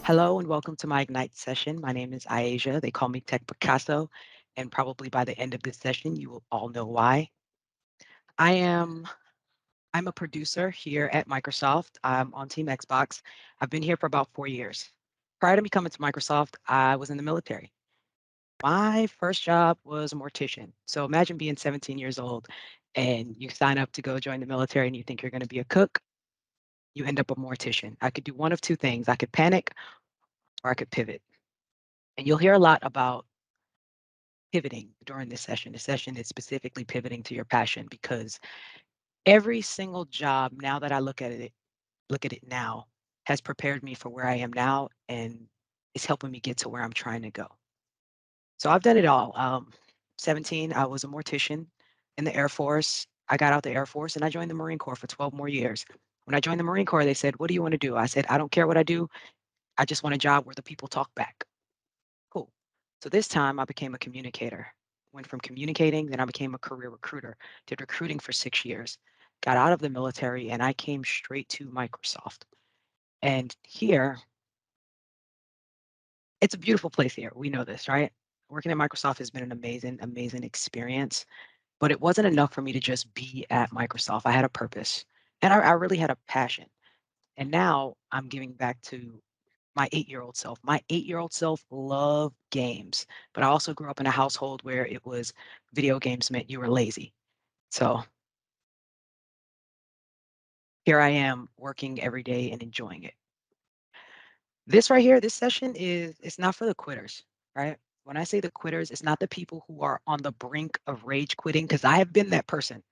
Hello and welcome to my Ignite session. My name is iAsia. They call me Tech Picasso, and probably by the end of this session, you will all know why. I am I'm a producer here at Microsoft. I'm on Team Xbox. I've been here for about 4 years. Prior to me coming to Microsoft, I was in the military. My first job was a mortician. So imagine being 17 years old and you sign up to go join the military and you think you're going to be a cook. You end up a mortician. I could do one of two things. I could panic or I could pivot. And you'll hear a lot about pivoting during this session. The session is specifically pivoting to your passion because every single job now that I look at it now has prepared me for where I am now and is helping me get to where I'm trying to go. So I've done it all. 17, I was a mortician in the Air Force. I got out the Air Force and I joined the Marine Corps for 12 more years. When I joined the Marine Corps, they said, "What do you want to do?" I said, "I don't care what I do. I just want a job where the people talk back." Cool. So this time I became a communicator. Went from communicating, then I became a career recruiter. Did recruiting for 6 years. Got out of the military and I came straight to Microsoft. And here, it's a beautiful place here. We know this, right? Working at Microsoft has been an amazing, amazing experience. But it wasn't enough for me to just be at Microsoft. I had a purpose and I really had a passion. And now I'm giving back to my 8-year-old self. My 8-year-old self loved games, but I also grew up in a household where it was video games meant you were lazy. So here I am working every day and enjoying it. This right here, this session is it's not for the quitters, right? When I say the quitters, it's not the people who are on the brink of rage quitting, because I have been that person.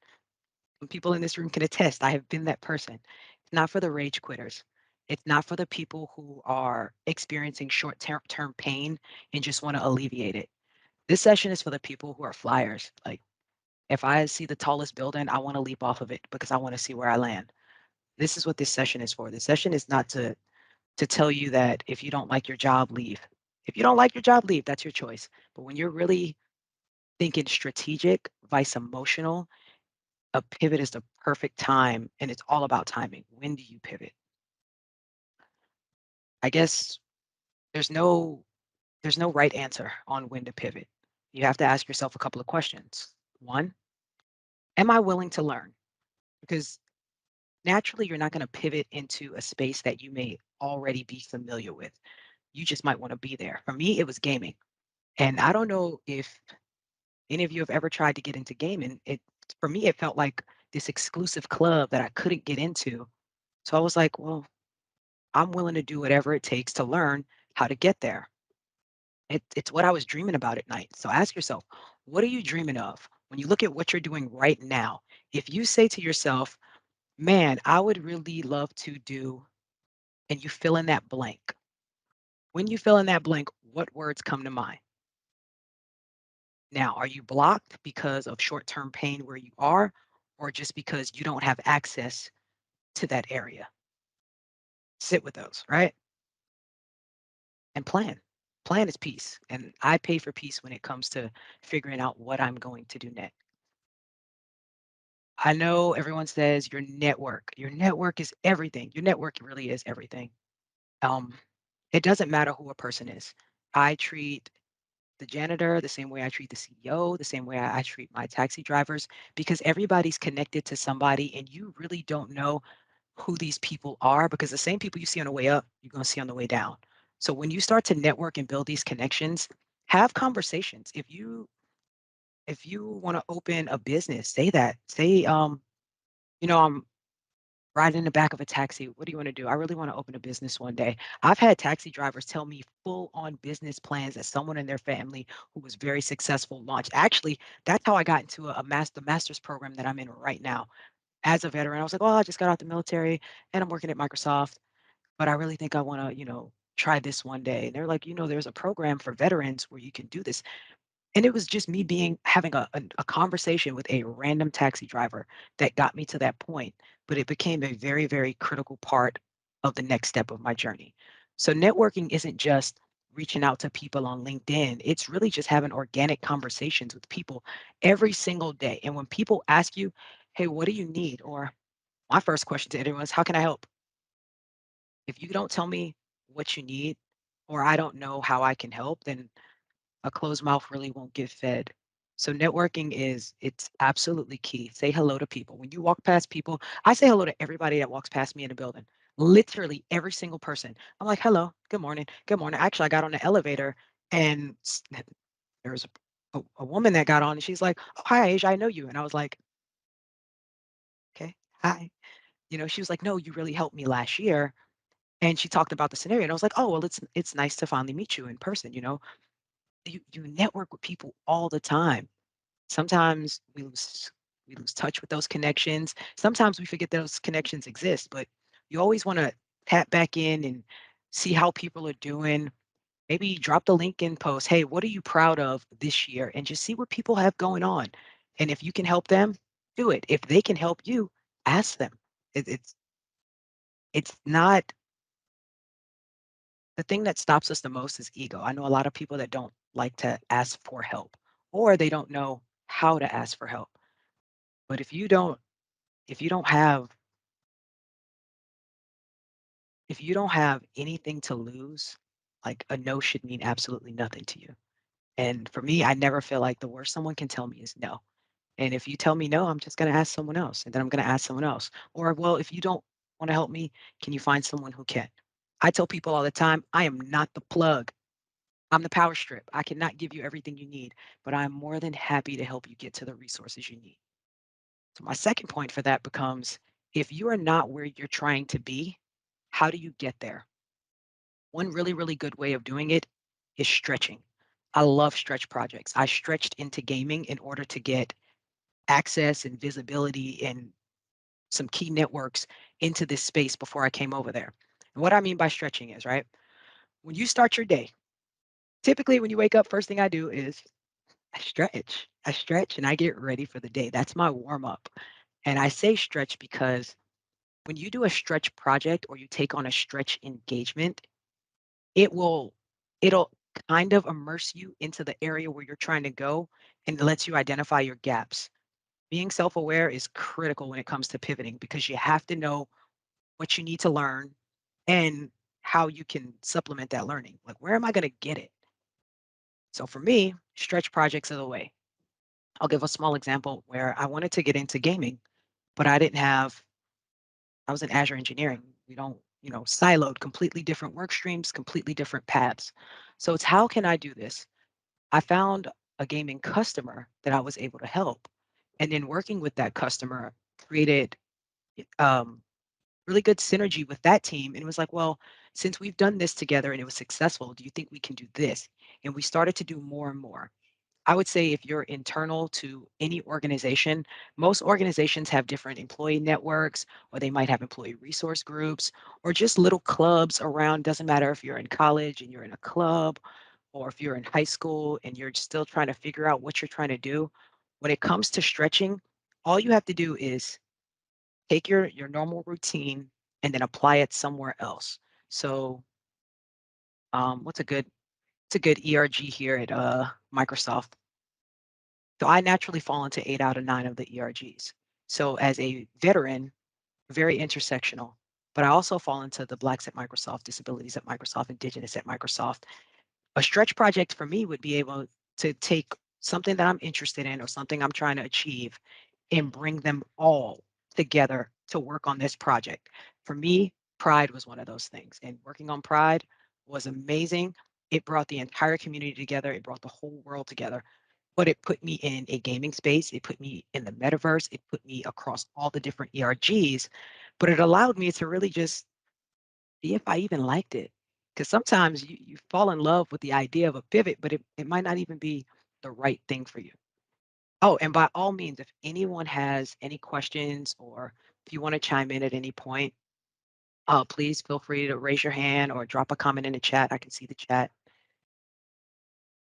And people in this room can attest, I have been that person. It's not for the rage quitters. It's not for the people who are experiencing short-term pain and just want to alleviate it. This session is for the people who are flyers. Like, if I see the tallest building, I want to leap off of it because I want to see where I land. This is what this session is for. This session is not to tell you that if you don't like your job, leave. If you don't like your job, leave. That's your choice. But when you're really thinking strategic, vice emotional, a pivot is the perfect time, and it's all about timing. When do you pivot? I guess there's no there's no right answer on when to pivot. You have to ask yourself a couple of questions. One, am I willing to learn? Because naturally you're not going to pivot into a space that you may already be familiar with. You just might want to be there. For me, it was gaming. And I don't know if any of you have ever tried to get into gaming. It For me, it felt like this exclusive club that I couldn't get into. So I was like, well, I'm willing to do whatever it takes to learn how to get there. It's what I was dreaming about at night. So ask yourself, what are you dreaming of? When you look at what you're doing right now, if you say to yourself, man, I would really love to do, and you fill in that blank. When you fill in that blank, what words come to mind? Now, are you blocked because of short term pain where you are, or just because you don't have access to that area? Sit with those, right? And plan. Plan is peace. And I pay for peace when it comes to figuring out what I'm going to do next. I know everyone says your network. Your network is everything. Your network really is everything. Um, it doesn't matter who a person is. I treat the janitor the same way I treat the CEO, the same way I treat my taxi drivers, because everybody's connected to somebody and you really don't know who these people are, because the same people you see on the way up, you're going to see on the way down. So when you start to network and build these connections, have conversations. If you want to open a business, say that. Say, I'm riding in the back of a taxi. What do you want to do? I really want to open a business one day. I've had taxi drivers tell me full on business plans that someone in their family who was very successful launched. Actually, that's how I got into the master's program that I'm in right now. As a veteran, I was like, well, I just got out the military and I'm working at Microsoft, but I really think I want to, try this one day. And they're like, there's a program for veterans where you can do this. And it was just me having a conversation with a random taxi driver that got me to that point. But it became a very, very critical part of the next step of my journey. So networking isn't just reaching out to people on LinkedIn. It's really just having organic conversations with people every single day. And when people ask you, hey, what do you need? Or my first question to everyone is, how can I help? If you don't tell me what you need or I don't know how I can help, then a closed mouth really won't get fed. So networking it's absolutely key. Say hello to people. When you walk past people, I say hello to everybody that walks past me in the building. Literally every single person. I'm like, hello, good morning, good morning. Actually, I got on the elevator and there was a woman that got on and she's like, oh, hi, Asia, I know you. And I was like, okay, hi. She was like, no, you really helped me last year. And she talked about the scenario. And I was like, oh, well, it's nice to finally meet you in person. You network with people all the time. Sometimes we lose touch with those connections. Sometimes we forget those connections exist, but you always want to tap back in and see how people are doing. Maybe drop the LinkedIn post. Hey, what are you proud of this year? And just see what people have going on. And if you can help them, do it. If they can help you, ask them. It's not the thing that stops us the most is ego. I know a lot of people that don't like to ask for help or they don't know how to ask for help. But if you don't have if you don't have anything to lose, like a no should mean absolutely nothing to you. And for me, I never feel like the worst someone can tell me is no. And if you tell me no, I'm just going to ask someone else. And then I'm going to ask someone else. Or, well, if you don't want to help me, can you find someone who can? I tell people all the time, I am not the plug. I'm the power strip. I cannot give you everything you need, but I'm more than happy to help you get to the resources you need. So, my second point for that becomes if you are not where you're trying to be, how do you get there? One really, really good way of doing it is stretching. I love stretch projects. I stretched into gaming in order to get access and visibility and some key networks into this space before I came over there. And what I mean by stretching is, right, when you start your day, typically when you wake up, first thing I do is I stretch. I stretch and I get ready for the day. That's my warm up. And I say stretch because when you do a stretch project or you take on a stretch engagement, it will it'll kind of immerse you into the area where you're trying to go and it lets you identify your gaps. Being self-aware is critical when it comes to pivoting because you have to know what you need to learn and how you can supplement that learning. Like, where am I going to get it? So for me, stretch projects are the way. I'll give a small example where I wanted to get into gaming, but I was in Azure engineering. We don't, siloed, completely different work streams, completely different paths. So it's how can I do this? I found a gaming customer that I was able to help. And then working with that customer created um, really good synergy with that team. And it was like, well, since we've done this together and it was successful, do you think we can do this? And we started to do more and more. I would say if you're internal to any organization, most organizations have different employee networks, or they might have employee resource groups, or just little clubs around. Doesn't matter if you're in college and you're in a club, or if you're in high school and you're still trying to figure out what you're trying to do. When it comes to stretching, all you have to do is take your normal routine and then apply it somewhere else. So, what's a good ERG here at Microsoft? So I naturally fall into 8 out of 9 of the ERGs. So as a veteran, very intersectional, but I also fall into the Blacks at Microsoft, disabilities at Microsoft, Indigenous at Microsoft. A stretch project for me would be able to take something that I'm interested in or something I'm trying to achieve and bring them all together to work on this project. For me, Pride was one of those things. And working on Pride was amazing. It brought the entire community together, it brought the whole world together. But it put me in a gaming space, it put me in the metaverse, it put me across all the different ERGs, but it allowed me to really just see if I even liked it. Because sometimes you fall in love with the idea of a pivot, but it might not even be the right thing for you. Oh, and by all means, if anyone has any questions or if you want to chime in at any point, please feel free to raise your hand or drop a comment in the chat. I can see the chat.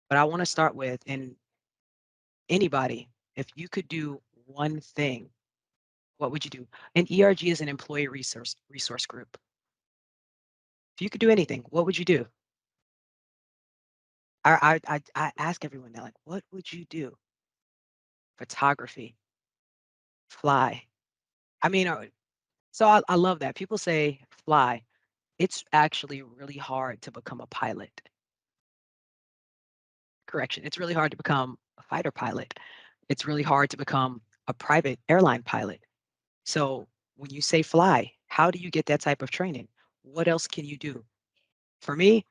But I want to start with, and anybody, if you could do one thing, what would you do? An ERG is an employee resource group. If you could do anything, what would you do? I ask everyone now, like, what would you do? Photography, fly. I mean, so I love that. People say fly. It's actually really hard to become a pilot. Correction, it's really hard to become a fighter pilot. It's really hard to become a private airline pilot. So when you say fly, how do you get that type of training? What else can you do? For me,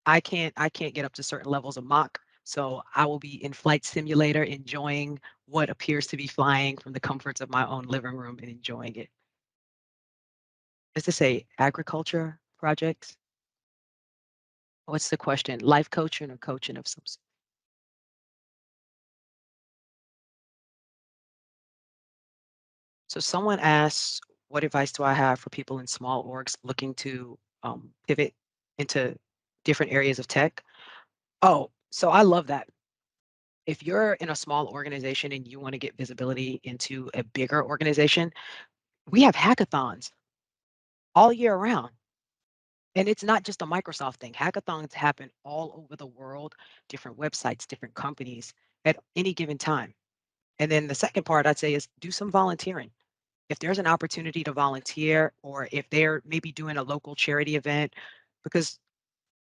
I can't get up to certain levels of Mach, so I will be in flight simulator enjoying what appears to be flying from the comforts of my own living room and enjoying it. Is this a agriculture project? What's the question? Life coaching or coaching of some sort? So someone asks, what advice do I have for people in small orgs looking to pivot into different areas of tech? Oh, so I love that. If you're in a small organization and you want to get visibility into a bigger organization, we have hackathons all year round. And it's not just a Microsoft thing. Hackathons happen all over the world, different websites, different companies at any given time. And then the second part I'd say is do some volunteering. If there's an opportunity to volunteer, or if they're maybe doing a local charity event, because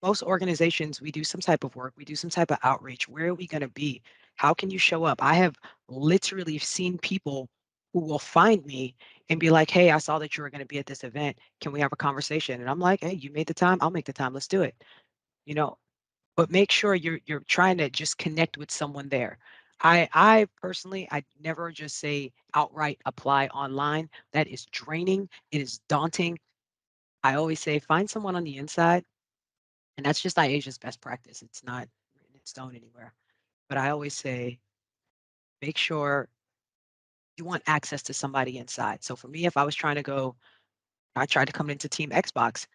most organizations, we do some type of work, we do some type of outreach. Where are we going to be? How can you show up? I have literally seen people who will find me and be like, hey, I saw that you were going to be at this event. Can we have a conversation? And I'm like, hey, you made the time. I'll make the time. Let's do it. You know, but make sure you're trying to just connect with someone there. I personally, I never just say outright apply online. That is draining. It is daunting. I always say find someone on the inside, and that's just iAsia's best practice. It's not written in stone anywhere. But I always say make sure you want access to somebody inside. So for me, if I was trying to go, I tried to come into Team Xbox.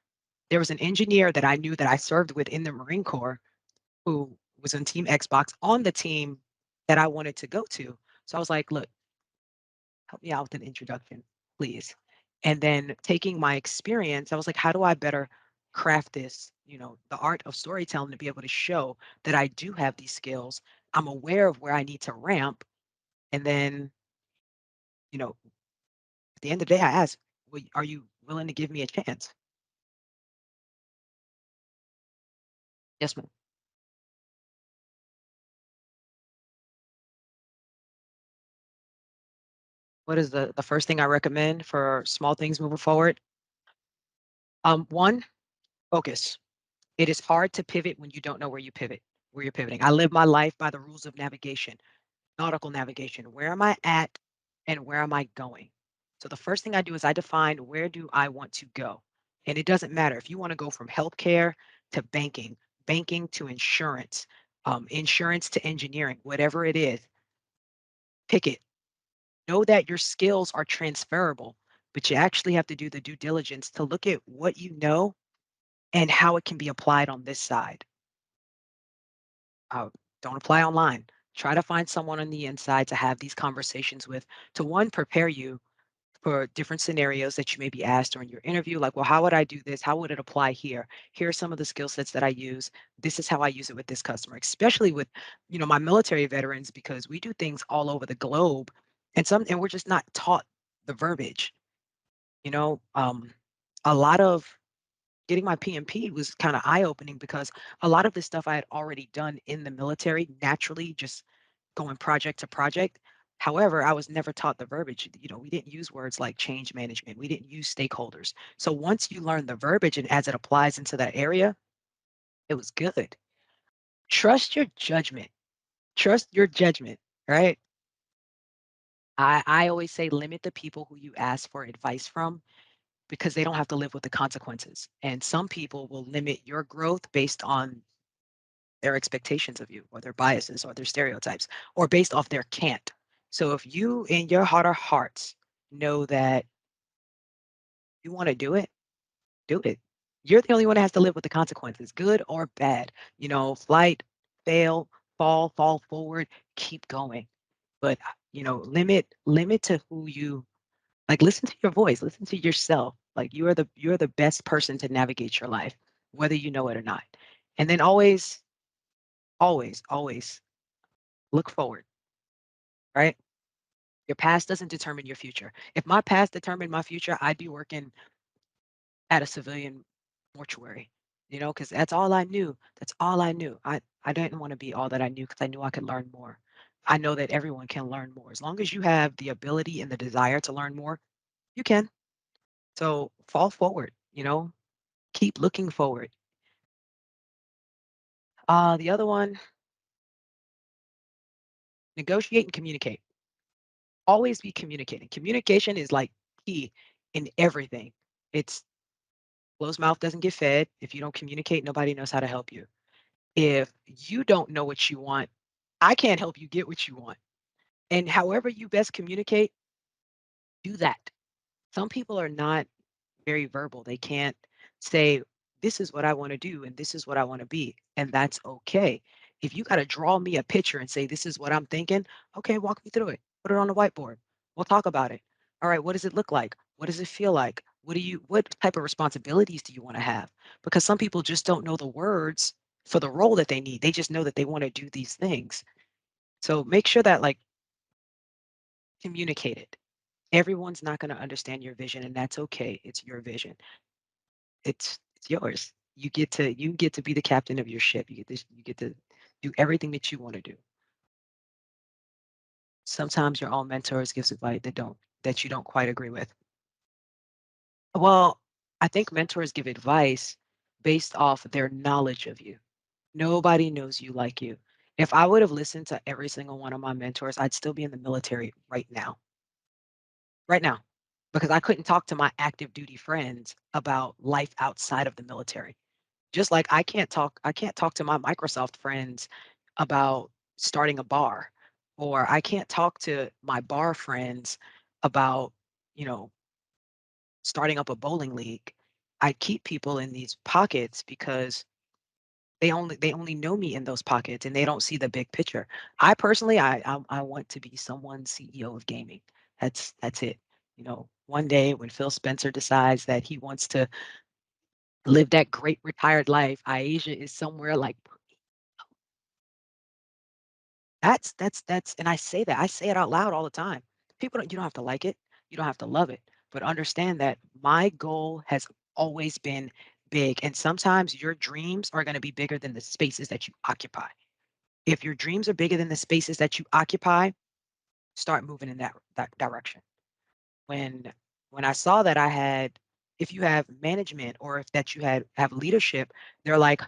There was an engineer that I knew that I served with in the Marine Corps who was on Team Xbox on the team that I wanted to go to. So I was like, look, help me out with an introduction, please. And then taking my experience, I was like, how do I better craft this, the art of storytelling to be able to show that I do have these skills. I'm aware of where I need to ramp. And then, at the end of the day, I asked, well, are you willing to give me a chance? Yes, ma'am. What is the first thing I recommend for small things moving forward? One, focus. It is hard to pivot when you don't know where you're pivoting. I live my life by the rules of navigation, nautical navigation. Where am I at and where am I going? So the first thing I do is I define where do I want to go. And it doesn't matter if you want to go from healthcare to banking, banking to insurance, insurance to engineering, whatever it is, pick it. Know that your skills are transferable, but you actually have to do the due diligence to look at what you know and how it can be applied on this side. uh, don't apply online. Try to find someone on the inside to have these conversations with, to one, prepare you for different scenarios that you may be asked during your interview. Like, well, how would I do this? How would it apply here? Here are some of the skill sets that I use. This is how I use it with this customer, especially with, my military veterans, because we do things all over the globe, and we're just not taught the verbiage. You know, um, a lot of getting my PMP was kind of eye-opening because a lot of this stuff I had already done in the military naturally, just going project to project. However, I was never taught the verbiage. We didn't use words like change management. We didn't use stakeholders. So once you learn the verbiage and as it applies into that area, it was good. Trust your judgment. Trust your judgment, right? I always say limit the people who you ask for advice from because they don't have to live with the consequences. And some people will limit your growth based on their expectations of you or their biases or their stereotypes or based off their can't. So if you in your heart of hearts know that you want to do it, do it. You're the only one that has to live with the consequences, good or bad. Flight, fail, fall forward, keep going. But limit to who you like, listen to your voice, listen to yourself. Like you're the best person to navigate your life, whether you know it or not. And then always, always, always look forward, right? Your past doesn't determine your future. If my past determined my future, I'd be working at a civilian. mortuary, because that's all I knew. That's all I knew. I didn't want to be all that I knew because I knew I could learn more. I know that everyone can learn more. As long as you have the ability and the desire to learn more, you can. So fall forward, keep looking forward. The other one, negotiate and communicate. Always be communicating. Communication is like key in everything. It's closed mouth doesn't get fed. If you don't communicate, nobody knows how to help you. If you don't know what you want, I can't help you get what you want. And however you best communicate, do that. Some people are not very verbal. They can't say, this is what I want to do and this is what I want to be. And that's okay. If you got to draw me a picture and say, this is what I'm thinking, okay, walk me through it. Put it on the whiteboard. We'll talk about it. All right, what does it look like? What does it feel like? What type of responsibilities do you want to have? Because some people just don't know the words for the role that they need. They just know that they want to do these things. So make sure that like communicate it. Everyone's not going to understand your vision, and that's okay. It's your vision. It's yours. You get to be the captain of your ship. You get to do everything that you want to do. Sometimes your own mentors gives advice that you don't quite agree with. Well, I think mentors give advice based off their knowledge of you. Nobody knows you like you. If I would have listened to every single one of my mentors, I'd still be in the military right now. Right now. Because I couldn't talk to my active duty friends about life outside of the military. Just like I can't talk to my Microsoft friends about starting a bar, or I can't talk to my bar friends about, you know, starting up a bowling league. I keep people in these pockets because they only know me in those pockets and they don't see the big picture. I personally, I want to be someone's CEO of gaming. That's it. One day when Phil Spencer decides that he wants to live that great retired life, iAsia is somewhere like that's and I say it out loud all the time. People don't You don't have to like it, you don't have to love it, but understand that my goal has always been big, and sometimes your dreams are going to be bigger than the spaces that you occupy. If your dreams are bigger than the spaces that you occupy, start moving in that direction. When when I saw that I had if you have management or if that you have leadership, they're like,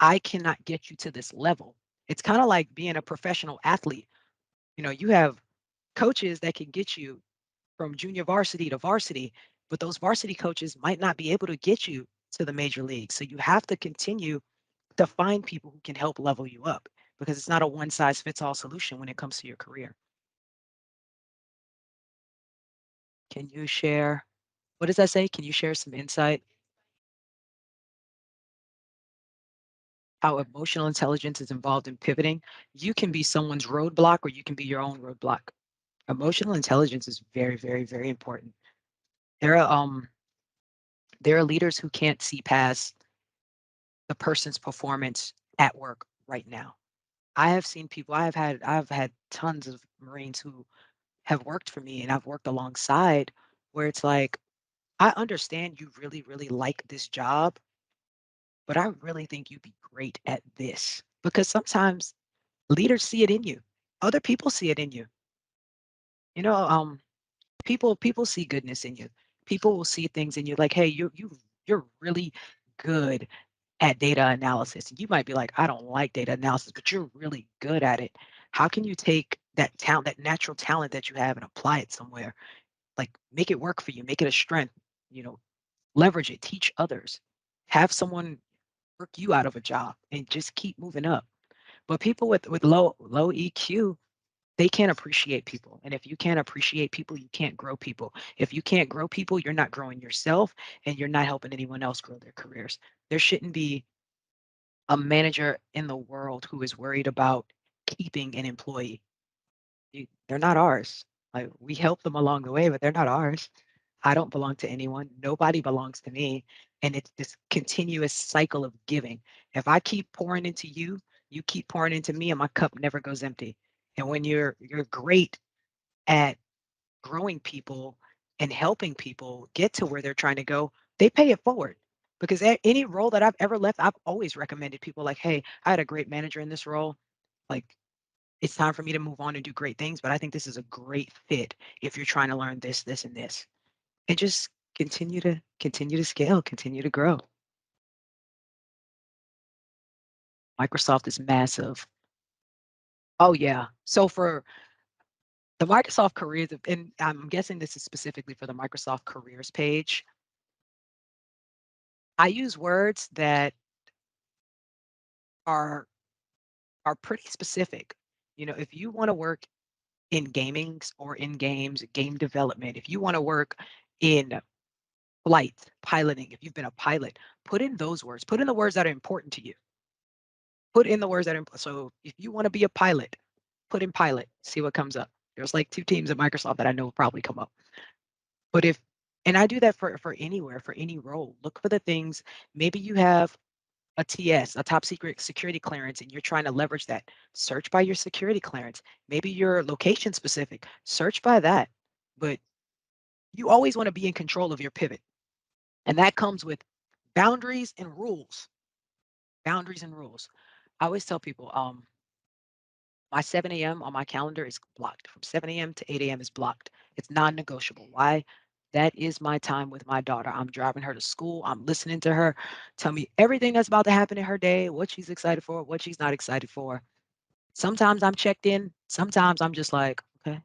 I cannot get you to this level. It's kind of like being a professional athlete. You have coaches that can get you from junior varsity to varsity, but those varsity coaches might not be able to get you to the major leagues. So you have to continue to find people who can help level you up because it's not a one size fits all solution when it comes to your career. Can you share, what does that say? Can you share some insight how emotional intelligence is involved in pivoting? You can be someone's roadblock or you can be your own roadblock. Emotional intelligence is very, very, very important. There are there are leaders who can't see past the person's performance at work right now. I have seen people, I've had tons of Marines who have worked for me and I've worked alongside where it's like, I understand you really, really like this job, but I really think you'd be great at this. Because sometimes leaders see it in you. Other people see it in you. You know, people see goodness in you. People will see things in you like, hey, you're really good at data analysis. You might be like, I don't like data analysis, but you're really good at it. How can you take that talent, that natural talent that you have and apply it somewhere? Like make it work for you, make it a strength, you know, leverage it, teach others. Have someone work you out of a job and just keep moving up. But people with low EQ, they can't appreciate people. And if you can't appreciate people, you can't grow people. If you can't grow people, you're not growing yourself and you're not helping anyone else grow their careers. There shouldn't be a manager in the world who is worried about keeping an employee. They're not ours. Like we help them along the way, but they're not ours. I don't belong to anyone. Nobody belongs to me. And it's this continuous cycle of giving. If I keep pouring into you, you keep pouring into me, and my cup never goes empty. And when you're great at growing people and helping people get to where they're trying to go, they pay it forward. Because any role that I've ever left, I've always recommended people like, hey, I had a great manager in this role. Like, it's time for me to move on and do great things. But I think this is a great fit if you're trying to learn this, this, and this. And just continue to scale, continue to grow. Microsoft is massive. Oh yeah. So for the Microsoft careers, and I'm guessing this is specifically for the Microsoft careers page, I use words that are are pretty specific. If you want to work in gamings or in games, game development, if you want to work in flight piloting, if you've been a pilot, put in those words. Put in the words that are important to you. Put in the words that are so if you want to be a pilot, put in pilot, see what comes up. There's like 2 teams at Microsoft that I know will probably come up. But if and I do that for anywhere, for any role. Look for the things. Maybe you have a TS, a top secret security clearance, and you're trying to leverage that. Search by your security clearance. Maybe you're location specific. Search by that. But you always want to be in control of your pivot. And that comes with boundaries and rules. Boundaries and rules. I always tell people, my 7 a.m. on my calendar is blocked. From 7 a.m. to 8 a.m. is blocked. It's non-negotiable. Why? That is my time with my daughter. I'm driving her to school. I'm listening to her tell me everything that's about to happen in her day, what she's excited for, what she's not excited for. Sometimes I'm checked in. Sometimes I'm just like, okay,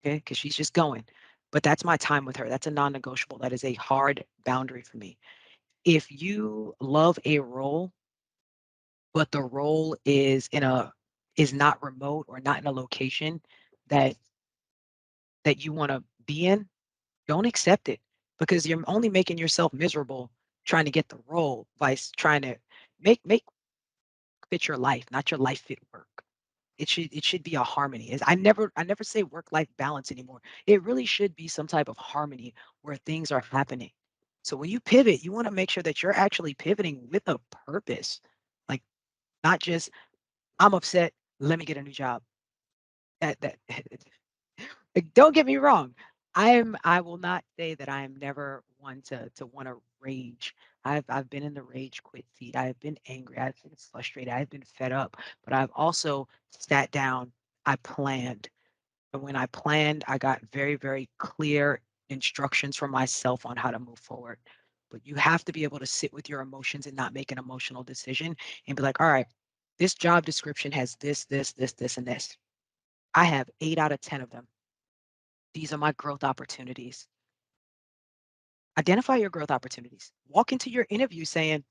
okay, because she's just going. But that's my time with her. That's a non-negotiable. That is a hard boundary for me. If you love a role, but the role is not remote or not in a location that you want to be in, don't accept it because you're only making yourself miserable trying to get the role by trying to make fit your life, not your life fit work. It should be a harmony. I never say work life balance anymore. It really should be some type of harmony where things are happening. So when you pivot, you want to make sure that you're actually pivoting with a purpose, like not just I'm upset. Let me get a new job. That like, don't get me wrong. I will not say that I am never one to want to rage. I've been in the rage quit seat. I've been angry. I've been frustrated. I've been fed up. But I've also sat down. I planned. And when I planned, I got very, very clear instructions for myself on how to move forward. But you have to be able to sit with your emotions and not make an emotional decision and be like, all right, this job description has this, this, this, this, and this. I have 8 out of 10 of them. These are my growth opportunities. Identify your growth opportunities. Walk into your interview saying,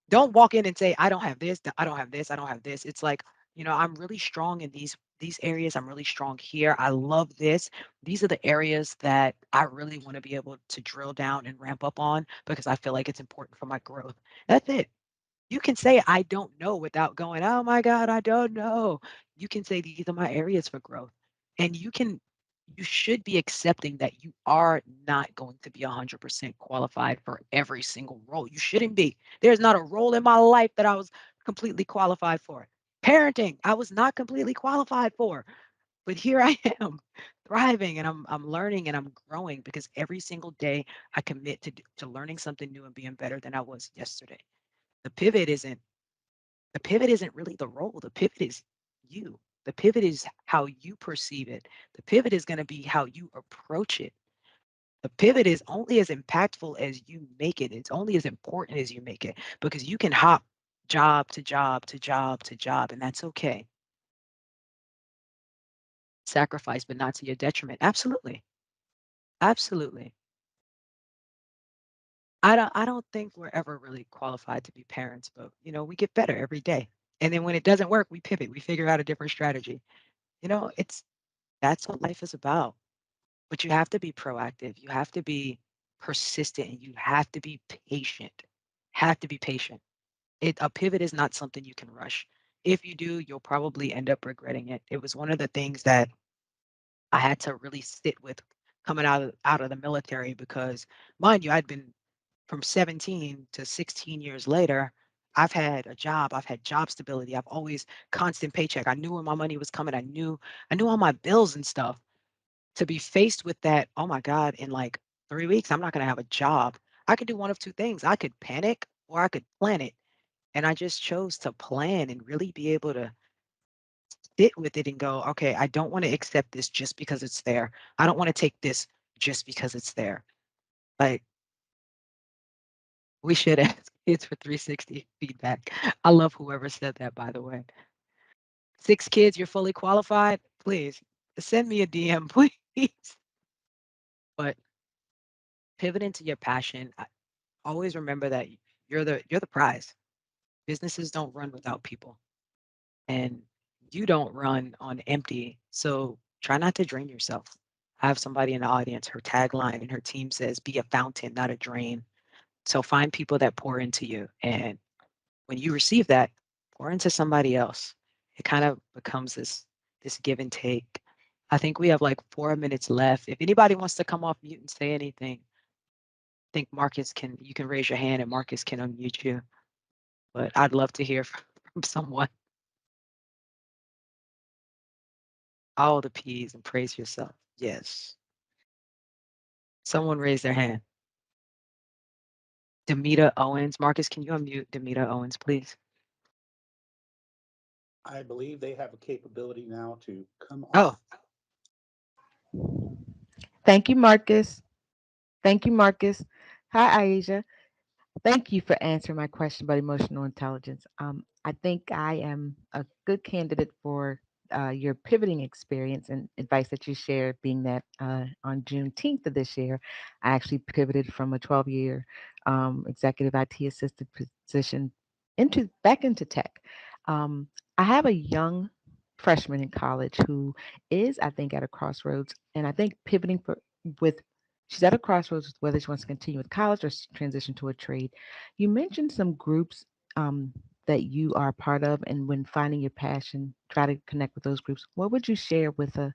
don't walk in and say, I don't have this, I don't have this, I don't have this. It's like, I'm really strong in these areas. I'm really strong here. I love this. These are the areas that I really want to be able to drill down and ramp up on because I feel like it's important for my growth. That's it. You can say I don't know without going, oh my God, I don't know. You can say these are my areas for growth. And you should be accepting that you are not going to be 100% qualified for every single role. You shouldn't be. There's not a role in my life that I was completely qualified for. Parenting, I was not completely qualified for. But here I am thriving and I'm learning and I'm growing because every single day I commit to learning something new and being better than I was yesterday. The pivot isn't the pivot isn't really the role. The pivot is you. The pivot is how you perceive it. The pivot is going to be how you approach it. The pivot is only as impactful as you make it. It's only as important as you make it because you can hop job to job to job to job, and that's okay. Sacrifice, but not to your detriment. Absolutely. Absolutely. I don't think we're ever really qualified to be parents, but we get better every day. And then when it doesn't work, we pivot. We figure out a different strategy. It's that's what life is about. But you have to be proactive. You have to be persistent and you have to be patient. Have to be patient. A pivot is not something you can rush. If you do, you'll probably end up regretting it. It was one of the things that I had to really sit with coming out of the military because mind you, I'd been from 17 to 16 years later, I've had a job, I've had job stability. I've always constant paycheck. I knew when my money was coming. I knew all my bills and stuff. To be faced with that, oh my God, in like 3 weeks, I'm not going to have a job. I could do one of two things. I could panic or I could plan it. And I just chose to plan and really be able to sit with it and go, okay, I don't want to accept this just because it's there. I don't want to take this just because it's there. Like, we should ask kids for 360 feedback. I love whoever said that, by the way. 6 kids, you're fully qualified? Please send me a DM, please. But pivot into your passion. Always remember that you're the prize. Businesses don't run without people, and you don't run on empty. So try not to drain yourself. I have somebody in the audience. Her tagline and her team says, "Be a fountain, not a drain." So find people that pour into you, and when you receive that, pour into somebody else. It kind of becomes this give and take. I think we have like 4 minutes left. If anybody wants to come off mute and say anything, I think Marcus can. You can raise your hand, and Marcus can unmute you. But I'd love to hear from someone. All the P's and praise yourself. Yes. Someone raised their hand. Demita Owens. Marcus, can you unmute Demita Owens, please? I believe they have a capability now to come Oh, off. Thank you, Marcus. Thank you, Marcus. Hi, Asia. Thank you for answering my question about emotional intelligence. I think I am a good candidate for your pivoting experience and advice that you shared, being that on Juneteenth of this year, I actually pivoted from a 12-year executive IT assistant position back into tech. Um, I have a young freshman in college who is, I think, at a crossroads, and I think pivoting with she's at a crossroads with whether she wants to continue with college or transition to a trade. You mentioned some groups um, that you are a part of, and when finding your passion, try to connect with those groups. What would you share with a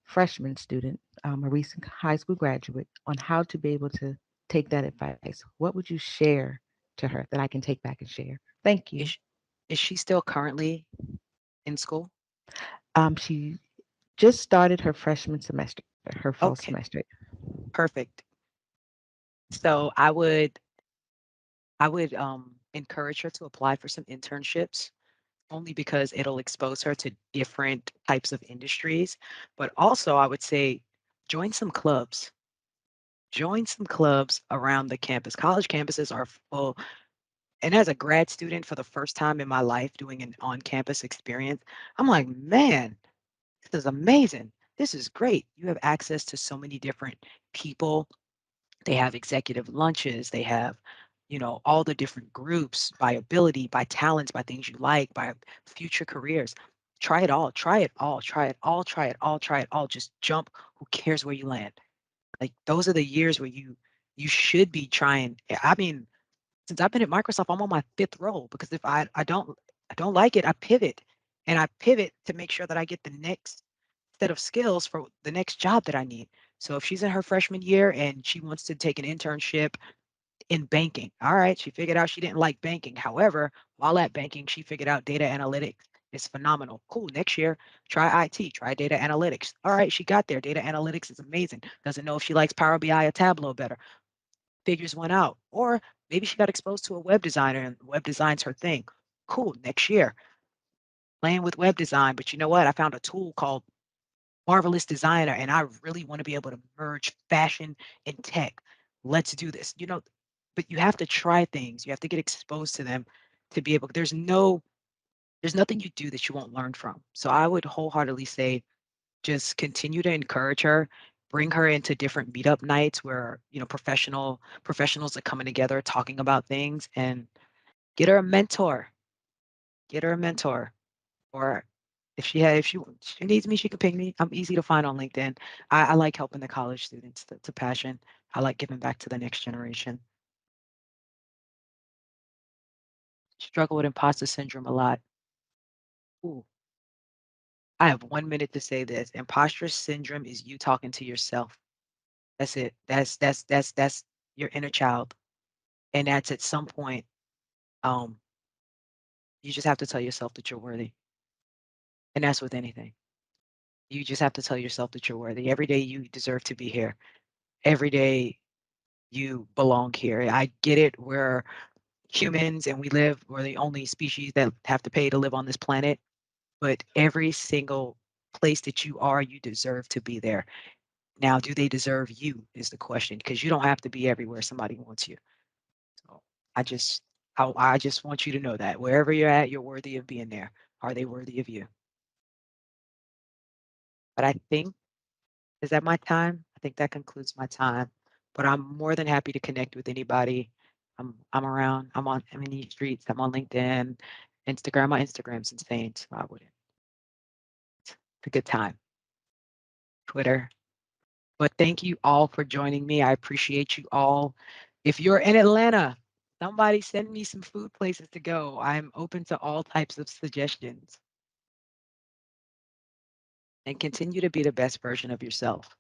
freshman student, a recent high school graduate, on how to be able to take that advice? What would you share to her that I can take back and share? Thank you. is sh- is she still currently in school? She just started her freshman semester, her fall Okay, semester. perfect. So I would encourage her to apply for some internships only because it'll expose her to different types of industries. But also I would say join some clubs. Join some clubs around the campus. College campuses are full. And as a grad student for the first time in my life doing an on-campus experience, I'm like, man, this is amazing. This is great. You have access to so many different people. They have executive lunches. They have, all the different groups by ability, by talents, by things you like, by future careers. Try it all. Try it all. Try it all. Try it all. Try it all. Just jump. Who cares where you land? Like those are the years where you should be trying. I mean, since I've been at Microsoft, I'm on my fifth role because if I don't like it, I pivot. And I pivot to make sure that I get the next set of skills for the next job that I need. So if she's in her freshman year and she wants to take an internship in banking, all right, she figured out she didn't like banking. However, while at banking, she figured out data analytics is phenomenal. Cool. Next year, try IT, try data analytics. All right, she got there. Data analytics is amazing. Doesn't know if she likes Power BI or Tableau better. Figures one out. Or maybe she got exposed to a web designer and web design's her thing. Cool. Next year, playing with web design. But you know what? I found a tool called Marvelous Designer, and I really want to be able to merge fashion and tech. Let's do this. But you have to try things. You have to get exposed to them to be able. There's nothing you do that you won't learn from. So I would wholeheartedly say just continue to encourage her, bring her into different meetup nights where, professionals are coming together talking about things and get her a mentor. Get her a mentor. Or if she needs me, she can ping me. I'm easy to find on LinkedIn. I like helping the college students. That's a passion. I like giving back to the next generation. Struggle with imposter syndrome a lot. Ooh, I have 1 minute to say this. Imposter syndrome is you talking to yourself. That's it. That's your inner child. And that's at some point, um, you just have to tell yourself that you're worthy. And that's with anything. You just have to tell yourself that you're worthy. Every day you deserve to be here. Every day You belong here. I get it. We're humans and we're the only species that have to pay to live on this planet. But every single place that you are, you deserve to be there. Now, do they deserve you is the question, because you don't have to be everywhere somebody wants you. So I just I just want you to know that wherever you're at, you're worthy of being there. Are they worthy of you? But I think, is that my time? I think that concludes my time. But I'm more than happy to connect with anybody. I'm around. I'm in these streets. I'm on LinkedIn, Instagram. My Instagram's insane, so I wouldn't. It's a good time. Twitter. But thank you all for joining me. I appreciate you all. If you're in Atlanta, somebody send me some food places to go. I'm open to all types of suggestions. And continue to be the best version of yourself.